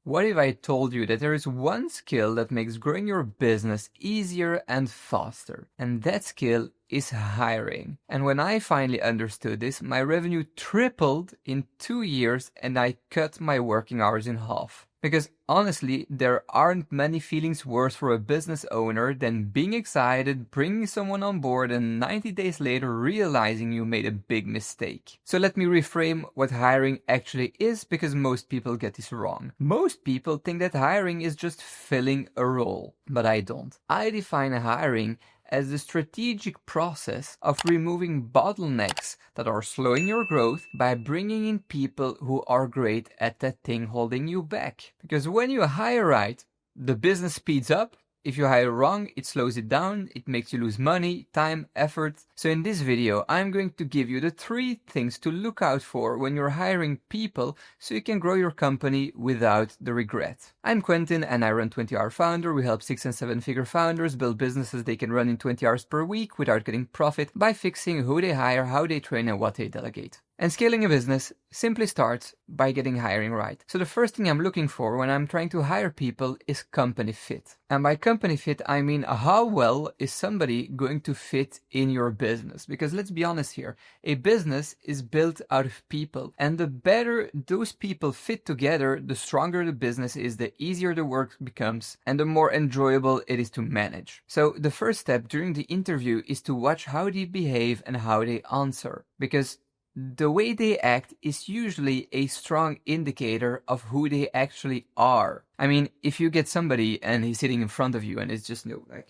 What if I told you that there is one skill that makes growing your business easier and faster? And that skill is hiring. And when I finally understood this, my revenue tripled in 2 years and I cut my working hours in half. Because honestly, there aren't many feelings worse for a business owner than being excited, bringing someone on board, and 90 days later realizing you made a big mistake. So let me reframe what hiring actually is, because most people get this wrong. Most people think that hiring is just filling a role, but I don't. I define hiring as the strategic process of removing bottlenecks that are slowing your growth by bringing in people who are great at that thing holding you back. Because when you hire right, the business speeds up. If you hire wrong, it slows it down, it makes you lose money, time, effort. So in this video, I'm going to give you the 3 things to look out for when you're hiring people so you can grow your company without the regret. I'm Quentin and I run 20 Hour Founder. We help 6- and 7-figure founders build businesses they can run in 20 hours per week without getting profit by fixing who they hire, how they train, and what they delegate. And scaling a business simply starts by getting hiring right. So the first thing I'm looking for when I'm trying to hire people is company fit. And by company fit, I mean how well is somebody going to fit in your business? Because let's be honest here, a business is built out of people. And the better those people fit together, the stronger the business is, the easier the work becomes, and the more enjoyable it is to manage. So the first step during the interview is to watch how they behave and how they answer. Because the way they act is usually a strong indicator of who they actually are. I mean, if you get somebody and he's sitting in front of you and it's just like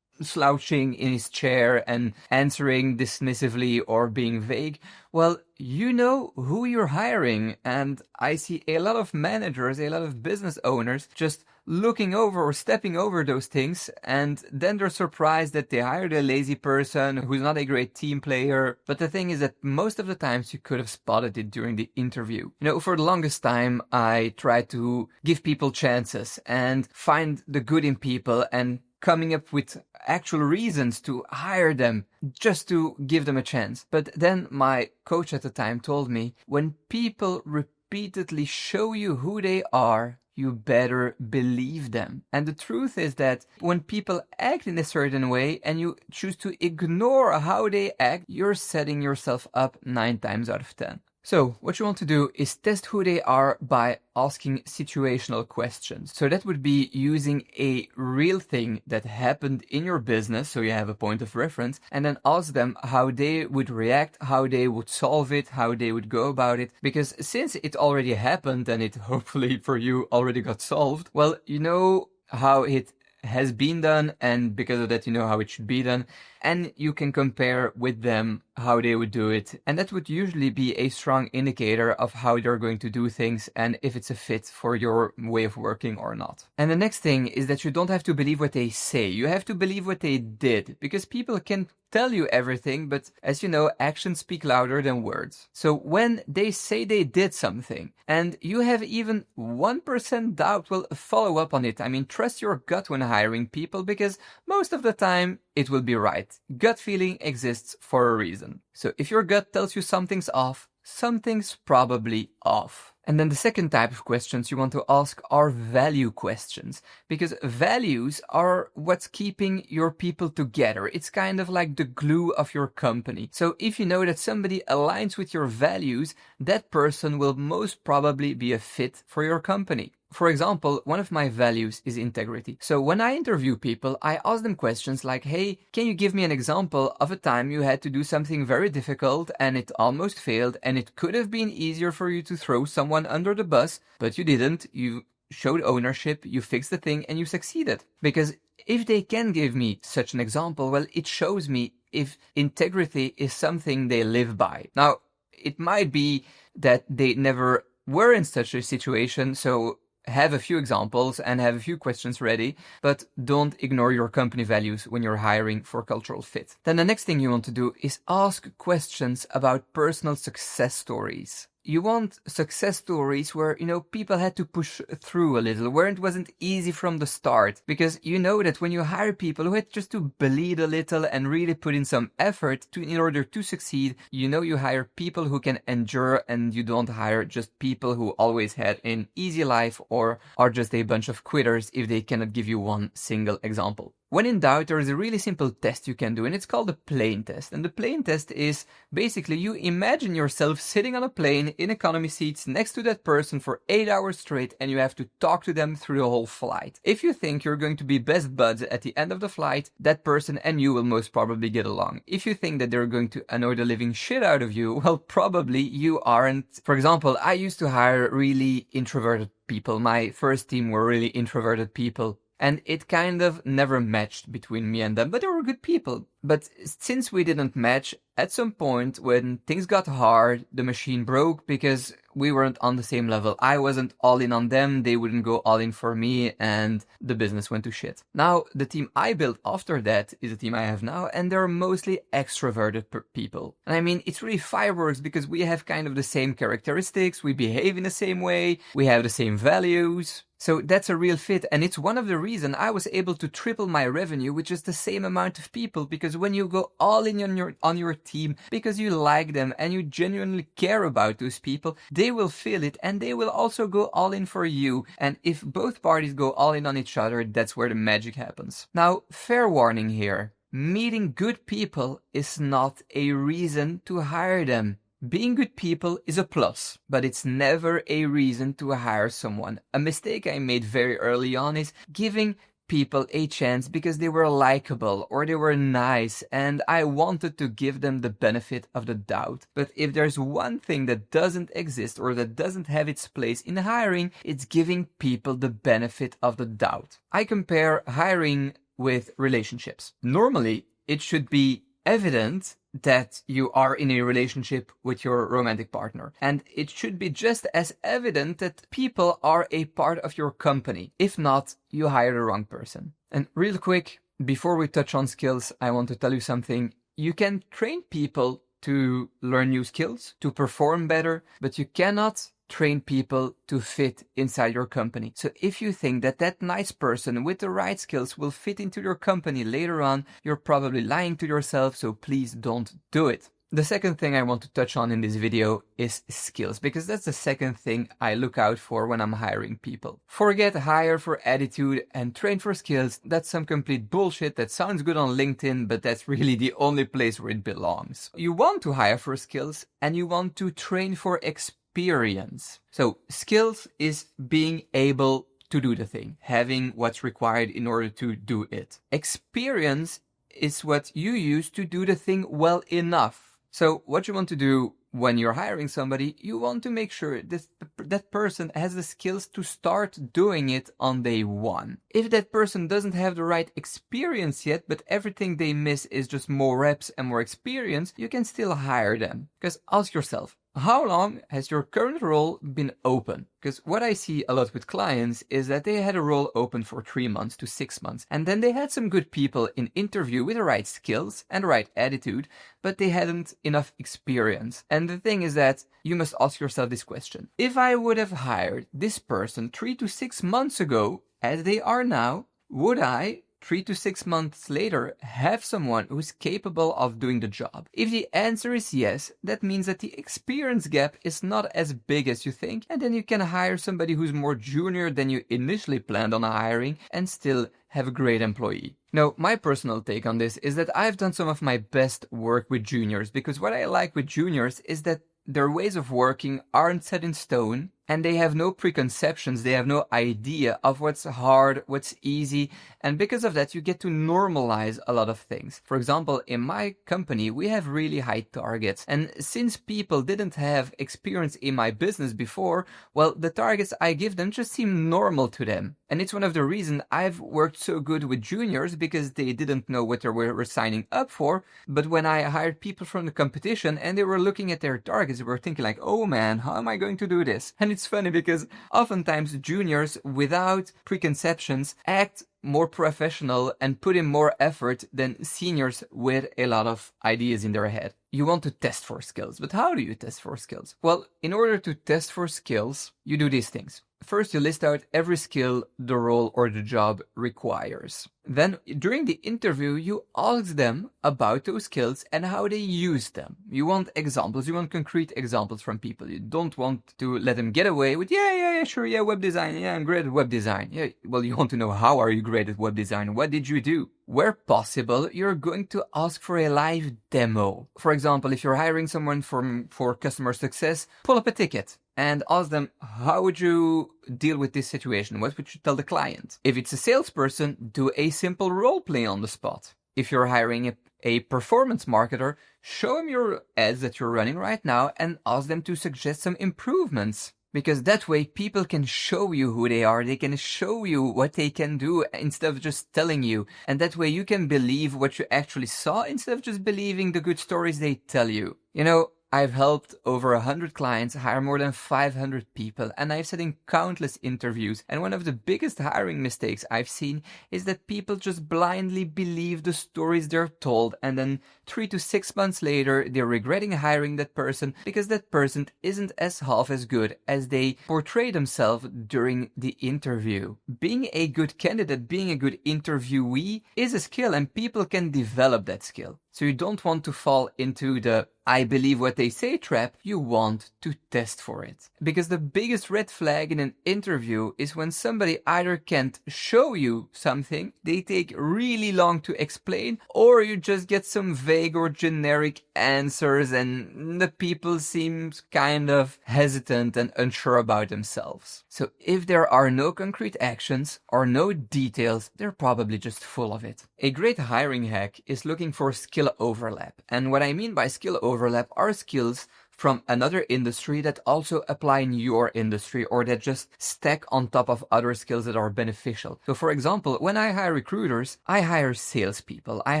slouching in his chair and answering dismissively or being vague, well, you know who you're hiring. And I see a lot of managers, a lot of business owners just looking over or stepping over those things, and then they're surprised that they hired a lazy person who's not a great team player. But the thing is that most of the times you could have spotted it during the interview. You know, for the longest time, I tried to give people chances and find the good in people and coming up with actual reasons to hire them just to give them a chance. But then my coach at the time told me, when people repeatedly show you who they are, you better believe them. And the truth is that when people act in a certain way and you choose to ignore how they act, you're setting yourself up 9 times out of 10. So what you want to do is test who they are by asking situational questions. So that would be using a real thing that happened in your business, so you have a point of reference, and then ask them how they would react, how they would solve it, how they would go about it. Because since it already happened and it hopefully for you already got solved, well, you know how it has been done, and because of that you know how it should be done, and you can compare with them how they would do it, and that would usually be a strong indicator of how they're going to do things and if it's a fit for your way of working or not. And the next thing is that you don't have to believe what they say, you have to believe what they did, because people can tell you everything, but as you know, actions speak louder than words. So when they say they did something and you have even 1% doubt, well, follow up on it. I mean, trust your gut when hiring people, because most of the time it will be right. Gut feeling exists for a reason. So if your gut tells you something's off, something's probably off. And then the second type of questions you want to ask are value questions, because values are what's keeping your people together. It's kind of like the glue of your company. So if you know that somebody aligns with your values, that person will most probably be a fit for your company. For example, one of my values is integrity. So when I interview people, I ask them questions like, hey, can you give me an example of a time you had to do something very difficult and it almost failed and it could have been easier for you to throw someone under the bus, but you didn't. You showed ownership, you fixed the thing, and you succeeded. Because if they can give me such an example, well, it shows me if integrity is something they live by. Now, it might be that they never were in such a situation, so have a few examples and have a few questions ready, but don't ignore your company values when you're hiring for cultural fit. Then the next thing you want to do is ask questions about personal success stories. You want success stories where, people had to push through a little, where it wasn't easy from the start. Because you know that when you hire people who had just to bleed a little and really put in some effort in order to succeed, you hire people who can endure, and you don't hire just people who always had an easy life or are just a bunch of quitters if they cannot give you one single example. When in doubt, there is a really simple test you can do, and it's called the plane test. And the plane test is basically you imagine yourself sitting on a plane in economy seats next to that person for 8 hours straight, and you have to talk to them through the whole flight. If you think you're going to be best buds at the end of the flight, that person and you will most probably get along. If you think that they're going to annoy the living shit out of you, well, probably you aren't. For example, I used to hire really introverted people. My first team were really introverted people. And it kind of never matched between me and them, but they were good people. But since we didn't match, at some point when things got hard, the machine broke because we weren't on the same level. I wasn't all in on them, they wouldn't go all in for me, and the business went to shit. Now, the team I built after that is the team I have now, and they're mostly extroverted people. And I mean, it's really fireworks because we have kind of the same characteristics, we behave in the same way, we have the same values. So that's a real fit, and it's one of the reasons I was able to triple my revenue with just the same amount of people, because when you go all in on your team, because you like them and you genuinely care about those people, they will feel it and they will also go all in for you. And if both parties go all in on each other, that's where the magic happens. Now, fair warning here. Meeting good people is not a reason to hire them. Being good people is a plus, but it's never a reason to hire someone. A mistake I made very early on is giving people a chance because they were likable or they were nice and I wanted to give them the benefit of the doubt. But if there's one thing that doesn't exist or that doesn't have its place in hiring, it's giving people the benefit of the doubt. I compare hiring with relationships. Normally, it should be evident that you are in a relationship with your romantic partner. And it should be just as evident that people are a part of your company. If not, you hire the wrong person. And real quick, before we touch on skills, I want to tell you something. You can train people to learn new skills, to perform better, but you cannot train people to fit inside your company. So if you think that that nice person with the right skills will fit into your company later on, you're probably lying to yourself, so please don't do it. The second thing I want to touch on in this video is skills, because that's the second thing I look out for when I'm hiring people. Forget hire for attitude and train for skills. That's some complete bullshit that sounds good on LinkedIn, but that's really the only place where it belongs. You want to hire for skills and you want to train for experience. So skills is being able to do the thing, having what's required in order to do it. Experience is what you use to do the thing well enough. So what you want to do when you're hiring somebody, you want to make sure that person has the skills to start doing it on day one. If that person doesn't have the right experience yet, but everything they miss is just more reps and more experience, you can still hire them. Because ask yourself, how long has your current role been open? Because what I see a lot with clients is that they had a role open for 3 months to 6 months, and then they had some good people in interview with the right skills and the right attitude, but they hadn't enough experience. And the thing is that you must ask yourself this question. If I would have hired this person 3 to 6 months ago, as they are now, would I 3 to 6 months later have someone who's capable of doing the job? If the answer is yes, that means that the experience gap is not as big as you think, and then you can hire somebody who's more junior than you initially planned on hiring and still have a great employee. Now, my personal take on this is that I've done some of my best work with juniors, because what I like with juniors is that their ways of working aren't set in stone, and they have no preconceptions, they have no idea of what's hard, what's easy, and because of that you get to normalize a lot of things. For example, in my company we have really high targets, and since people didn't have experience in my business before, well, the targets I give them just seem normal to them. And it's one of the reasons I've worked so good with juniors, because they didn't know what they were signing up for, but when I hired people from the competition and they were looking at their targets, they were thinking like, oh man, how am I going to do this? And it's funny because oftentimes juniors without preconceptions act more professional and put in more effort than seniors with a lot of ideas in their head. you want to test for skills. But how do you test for skills? Well, in order to test for skills, you do these things. First, you list out every skill the role or the job requires. Then, during the interview, you ask them about those skills and how they use them. You want examples. You want concrete examples from people. You don't want to let them get away with, yeah, sure, yeah, web design. Yeah, I'm great at web design. Yeah, well, you want to know, how are you great at web design? What did you do? Where possible, you're going to ask for a live demo. For example, if you're hiring someone for customer success, pull up a ticket and ask them, how would you deal with this situation? What would you tell the client? If it's a salesperson, do a simple role play on the spot. If you're hiring a performance marketer, show them your ads that you're running right now and ask them to suggest some improvements. Because that way people can show you who they are, they can show you what they can do instead of just telling you. And that way you can believe what you actually saw instead of just believing the good stories they tell you. You know, I've helped over 100 clients hire more than 500 people, and I've sat in countless interviews, and one of the biggest hiring mistakes I've seen is that people just blindly believe the stories they're told, and then 3 to 6 months later they're regretting hiring that person because that person isn't as half as good as they portray themselves during the interview. Being a good candidate, being a good interviewee is a skill, and people can develop that skill. So you don't want to fall into the I believe what they say trap, you want to test for it. Because the biggest red flag in an interview is when somebody either can't show you something, they take really long to explain, or you just get some vague or generic answers and the people seem kind of hesitant and unsure about themselves. So if there are no concrete actions or no details, they're probably just full of it. A great hiring hack is looking for skill overlap. And what I mean by skill overlap are skills from another industry that also apply in your industry or that just stack on top of other skills that are beneficial. So for example, when I hire recruiters, I hire salespeople. I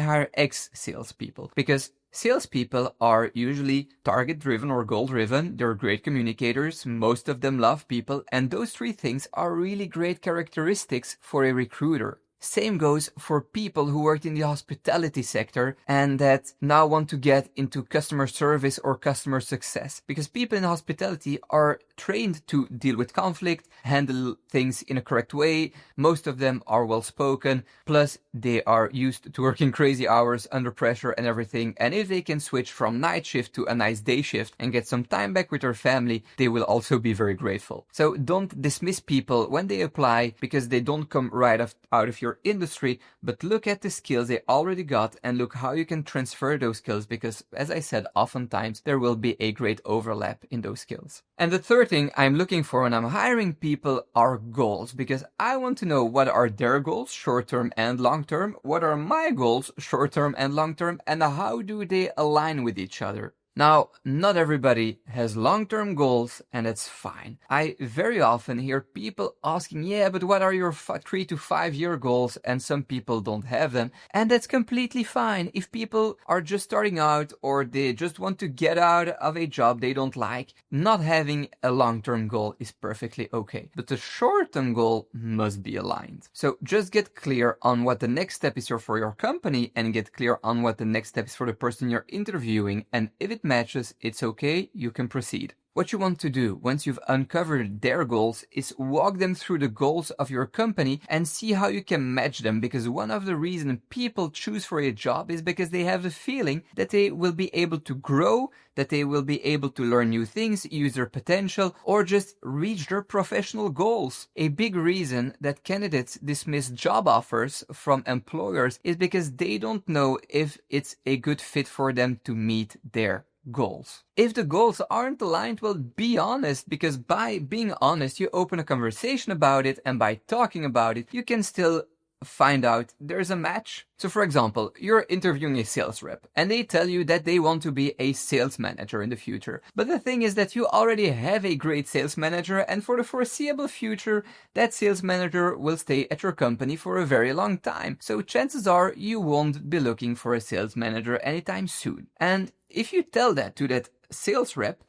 hire ex-salespeople because salespeople are usually target-driven or goal-driven. They're great communicators. Most of them love people. And those three things are really great characteristics for a recruiter. Same goes for people who worked in the hospitality sector and that now want to get into customer service or customer success. Because people in hospitality are trained to deal with conflict, handle things in a correct way. Most of them are well spoken. Plus, they are used to working crazy hours under pressure and everything. And if they can switch from night shift to a nice day shift and get some time back with their family, they will also be very grateful. So don't dismiss people when they apply because they don't come right out of your industry, but look at the skills they already got and look how you can transfer those skills because, as I said, oftentimes there will be a great overlap in those skills. And the third thing I'm looking for when I'm hiring people are goals, because I want to know what are their goals, short-term and long-term, what are my goals, short-term and long-term, and how do they align with each other. Now, not everybody has long-term goals, and that's fine. I very often hear people asking, yeah, but what are your 3 to 5 year goals? And some people don't have them. And that's completely fine. If people are just starting out or they just want to get out of a job they don't like, not having a long-term goal is perfectly okay. But the short-term goal must be aligned. So just get clear on what the next step is for your company and get clear on what the next step is for the person you're interviewing. And if it matches, it's okay, you can proceed. What you want to do once you've uncovered their goals is walk them through the goals of your company and see how you can match them, because one of the reasons people choose for a job is because they have the feeling that they will be able to grow, that they will be able to learn new things, use their potential, or just reach their professional goals. A big reason that candidates dismiss job offers from employers is because they don't know if it's a good fit for them to meet their goals. If the goals aren't aligned, well, be honest, because by being honest, you open a conversation about it, and by talking about it, you can still find out there's a match. So for example, you're interviewing a sales rep and they tell you that they want to be a sales manager in the future. But the thing is that you already have a great sales manager, and for the foreseeable future, that sales manager will stay at your company for a very long time. So chances are you won't be looking for a sales manager anytime soon. And if you tell that to that sales rep,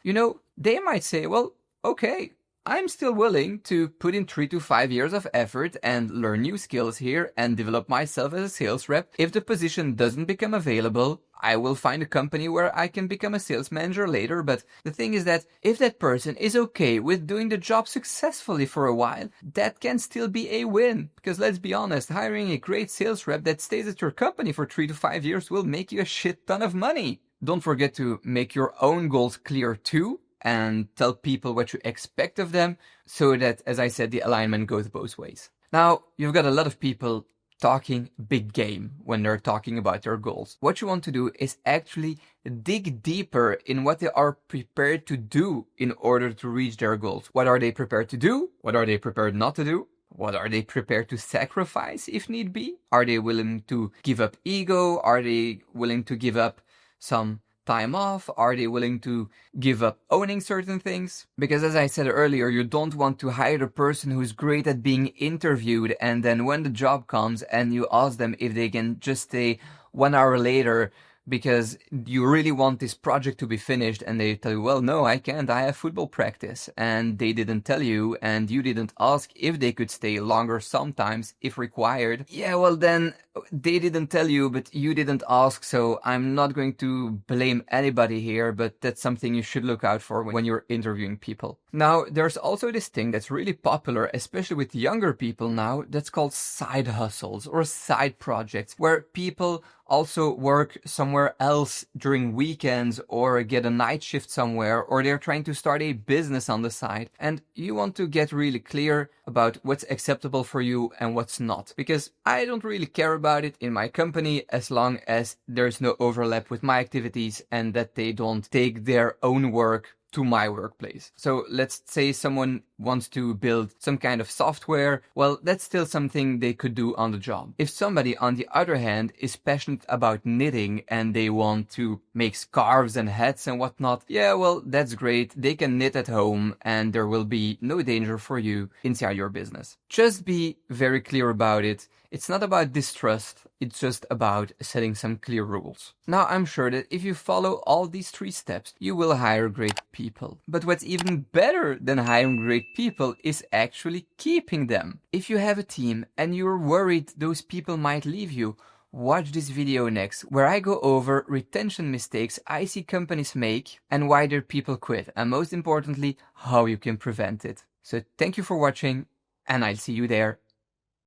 they might say, well, okay, I'm still willing to put in 3 to 5 years of effort and learn new skills here and develop myself as a sales rep. If the position doesn't become available, I will find a company where I can become a sales manager later. But the thing is that if that person is okay with doing the job successfully for a while, that can still be a win. Because let's be honest, hiring a great sales rep that stays at your company for 3 to 5 years will make you a shit ton of money. Don't forget to make your own goals clear too, and tell people what you expect of them, so that, as I said, the alignment goes both ways. Now, you've got a lot of people talking big game when they're talking about their goals. What you want to do is actually dig deeper in what they are prepared to do in order to reach their goals. What are they prepared to do? What are they prepared not to do? What are they prepared to sacrifice if need be? Are they willing to give up ego? Are they willing to give up some time off? Are they willing to give up owning certain things? Because as I said earlier, you don't want to hire a person who's great at being interviewed, and then when the job comes and you ask them if they can just stay 1 hour later because you really want this project to be finished, and they tell you, well, no, I can't, I have football practice. And they didn't tell you, and you didn't ask if they could stay longer sometimes if required. Yeah, well then, they didn't tell you, but you didn't ask, so I'm not going to blame anybody here, but that's something you should look out for when you're interviewing people. Now, there's also this thing that's really popular, especially with younger people now, that's called side hustles or side projects, where people also work somewhere else during weekends or get a night shift somewhere, or they're trying to start a business on the side. And you want to get really clear about what's acceptable for you and what's not. Because I don't really care about it in my company as long as there's no overlap with my activities and that they don't take their own work to my workplace. So let's say someone wants to build some kind of software. Well, that's still something they could do on the job. If somebody, on the other hand, is passionate about knitting and they want to make scarves and hats and whatnot, yeah, well, that's great. They can knit at home and there will be no danger for you inside your business. Just be very clear about it. It's not about distrust, it's just about setting some clear rules. Now, I'm sure that if you follow all these 3 steps, you will hire great people. But what's even better than hiring great people is actually keeping them. If you have a team and you're worried those people might leave you, watch this video next, where I go over retention mistakes I see companies make and why their people quit, and most importantly, how you can prevent it. So thank you for watching, and I'll see you there.